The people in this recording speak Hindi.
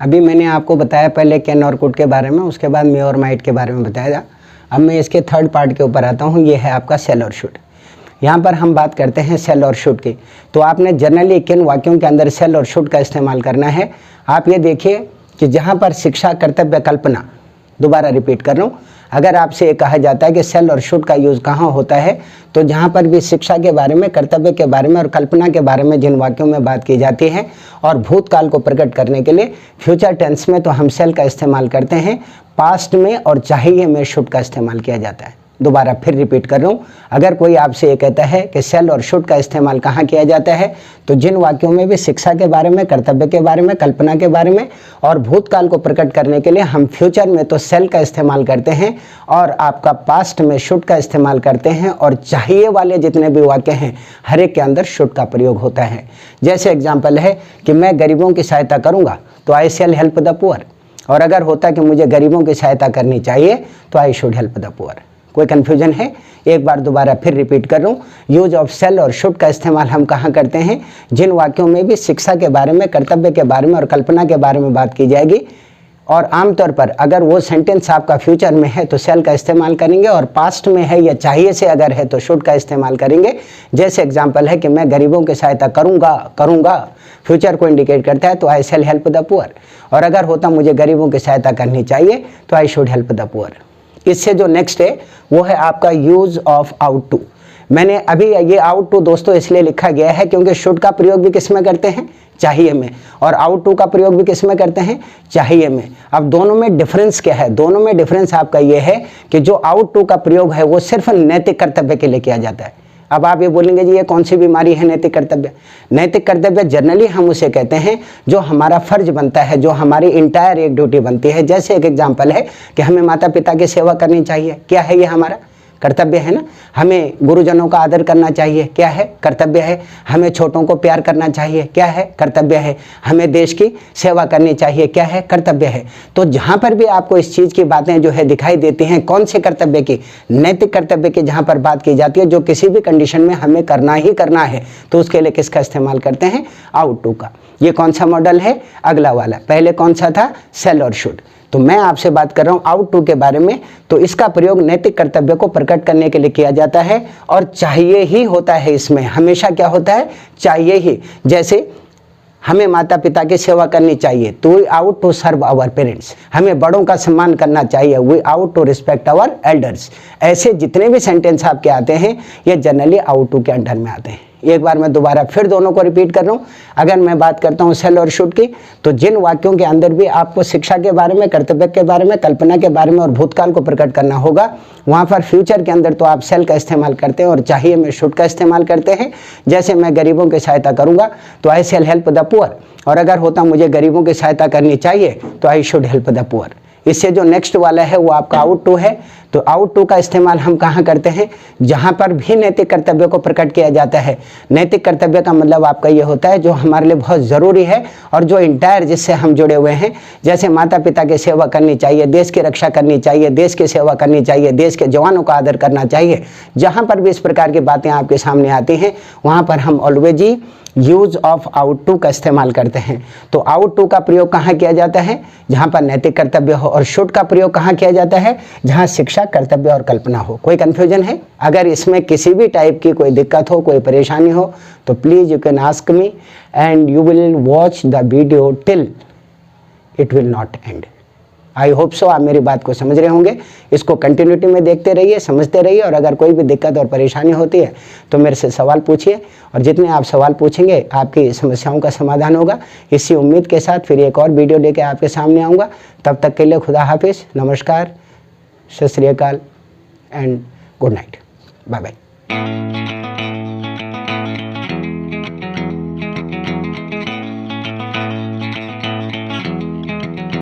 अभी मैंने आपको बताया पहले केन और कुड के बारे में, उसके बाद मे और माइट के बारे में बताया। अब मैं इसके थर्ड पार्ट के ऊपर आता हूँ, ये है आपका सेल और शुड। यहाँ पर हम बात करते हैं सेल और शुड की। तो आपने जनरली किन वाक्यों के अंदर सेल और शुड का इस्तेमाल करना है। आप ये देखिए कि जहाँ पर शिक्षा, कर्तव्य, कल्पना, दोबारा रिपीट कर रहा हूँ, अगर आपसे ये कहा जाता है कि सेल और शुड का यूज़ कहाँ होता है, तो जहाँ पर भी शिक्षा के बारे में, कर्तव्य के बारे में और कल्पना के बारे में जिन वाक्यों में बात की जाती है और भूतकाल को प्रकट करने के लिए फ्यूचर टेंस में तो हम सेल का इस्तेमाल करते हैं, पास्ट में और चाहिए में शुड का इस्तेमाल किया जाता है। दोबारा फिर रिपीट कर रहा हूँ, अगर कोई आपसे ये कहता है कि सेल और शुड का इस्तेमाल कहाँ किया जाता है, तो जिन वाक्यों में भी शिक्षा के बारे में, कर्तव्य के बारे में, कल्पना के बारे में और भूतकाल को प्रकट करने के लिए हम फ्यूचर में तो सेल का इस्तेमाल करते हैं और आपका पास्ट में शुड का इस्तेमाल करते हैं, और चाहिए वाले जितने भी वाक्य हैं हर एक के अंदर शुड का प्रयोग होता है। जैसे एग्जाम्पल है कि मैं गरीबों की सहायता करूँगा तो आई शैल हेल्प द पुअर, और अगर होता कि मुझे गरीबों की सहायता करनी चाहिए तो I should help the poor. कोई कन्फ्यूजन है? एक बार दोबारा फिर रिपीट कर रहा हूँ, यूज ऑफ सेल और शुड का इस्तेमाल हम कहाँ करते हैं, जिन वाक्यों में भी शिक्षा के बारे में, कर्तव्य के बारे में और कल्पना के बारे में बात की जाएगी, और आमतौर पर अगर वो सेंटेंस आपका फ्यूचर में है तो सेल का इस्तेमाल करेंगे, और पास्ट में है या चाहिए से अगर है तो शुड का इस्तेमाल करेंगे। जैसे एग्जाम्पल है कि मैं गरीबों की सहायता करूँगा, फ्यूचर को इंडिकेट करता है तो आई शैल हेल्प द पुअर, और अगर होता मुझे गरीबों की सहायता करनी चाहिए तो I should help the poor. इससे जो नेक्स्ट है वो है आपका यूज ऑफ आउट टू। मैंने अभी ये आउट टू दोस्तों इसलिए लिखा गया है क्योंकि शुड का प्रयोग भी किस में करते हैं, चाहिए में, और आउट टू का प्रयोग भी किस में करते हैं, चाहिए में। अब दोनों में डिफरेंस क्या है? दोनों में डिफरेंस आपका ये है कि जो आउट टू का प्रयोग है वो सिर्फ नैतिक कर्तव्य के लिए किया जाता है। अब आप ये बोलेंगे जी ये कौन सी बीमारी है नैतिक कर्तव्य? नैतिक कर्तव्य जनरली हम उसे कहते हैं जो हमारा फर्ज बनता है, जो हमारी इंटायर एक ड्यूटी बनती है। जैसे एक एग्जांपल है कि हमें माता पिता की सेवा करनी चाहिए, क्या है ये हमारा कर्तव्य है ना। हमें गुरुजनों का आदर करना चाहिए, क्या है, कर्तव्य है। हमें छोटों को प्यार करना चाहिए, क्या है, कर्तव्य है। हमें देश की सेवा करनी चाहिए, क्या है, कर्तव्य है। तो जहाँ पर भी आपको इस चीज़ की बातें जो है दिखाई देती हैं, कौन से कर्तव्य की, नैतिक कर्तव्य की जहाँ पर बात की जाती है, जो किसी भी कंडीशन में हमें करना ही करना है, तो उसके लिए किसका इस्तेमाल करते हैं, आउट टू का। ये कौन सा मॉडल है, अगला वाला। पहले कौन सा था, सेल और शुड। तो मैं आपसे बात कर रहा हूँ आउट टू के बारे में। तो इसका प्रयोग नैतिक कर्तव्य को प्रकट करने के लिए किया जाता है, और चाहिए ही होता है। इसमें हमेशा क्या होता है, चाहिए ही। जैसे हमें माता पिता की सेवा करनी चाहिए तो we ought to serve our parents. हमें बड़ों का सम्मान करना चाहिए, we ought to respect our elders. ऐसे जितने भी सेंटेंस आपके आते हैं ये जनरली आउट टू के अंडर में आते हैं। एक बार मैं दोबारा फिर दोनों को रिपीट कर रहा हूँ। अगर मैं बात करता हूँ सेल और शुड की, तो जिन वाक्यों के अंदर भी आपको शिक्षा के बारे में, कर्तव्य के बारे में, कल्पना के बारे में और भूतकाल को प्रकट करना होगा, वहाँ पर फ्यूचर के अंदर तो आप सेल का इस्तेमाल करते हैं और चाहिए में शुड का इस्तेमाल करते हैं। जैसे मैं गरीबों की सहायता करूँगा तो आई शैल हेल्प द पुअर, और अगर होता मुझे गरीबों की सहायता करनी चाहिए तो I should help the poor. इससे जो नेक्स्ट वाला है वो आपका आउट टू है। तो आउट टू का इस्तेमाल हम कहाँ करते हैं, जहाँ पर भी नैतिक कर्तव्य को प्रकट किया जाता है। नैतिक कर्तव्य का मतलब आपका ये होता है जो हमारे लिए बहुत ज़रूरी है और जो इंटायर जिससे हम जुड़े हुए हैं। जैसे माता पिता की सेवा करनी चाहिए, देश की रक्षा करनी चाहिए, देश की सेवा करनी चाहिए, देश के जवानों का आदर करना चाहिए। जहाँ पर भी इस प्रकार की बातें आपके सामने आती हैं वहाँ पर हम ऑलवेज ही यूज ऑफ आउट टू का इस्तेमाल करते हैं। तो आउट टू का प्रयोग कहाँ किया जाता है, जहाँ पर नैतिक कर्तव्य हो, और शुड का प्रयोग कहाँ किया जाता है, जहाँ शिक्षा, कर्तव्य और कल्पना हो। कोई कन्फ्यूजन है? अगर इसमें किसी भी टाइप की कोई दिक्कत हो, कोई परेशानी हो, तो please you can ask me and you will watch the video till it will not and. I hope so आप मेरी बात को समझ रहे होंगे। इसको कंटिन्यूटी में देखते रहिए, समझते रहिए, और अगर कोई भी दिक्कत और परेशानी होती है तो मेरे से सवाल पूछिए, और जितने आप सवाल पूछेंगे आपकी समस्याओं का समाधान होगा। इसी उम्मीद के साथ फिर एक और वीडियो लेके आपके सामने आऊँगा। तब तक के लिए खुदा हाफिज़, नमस्कार, Sat Shri Akal and good night, bye bye.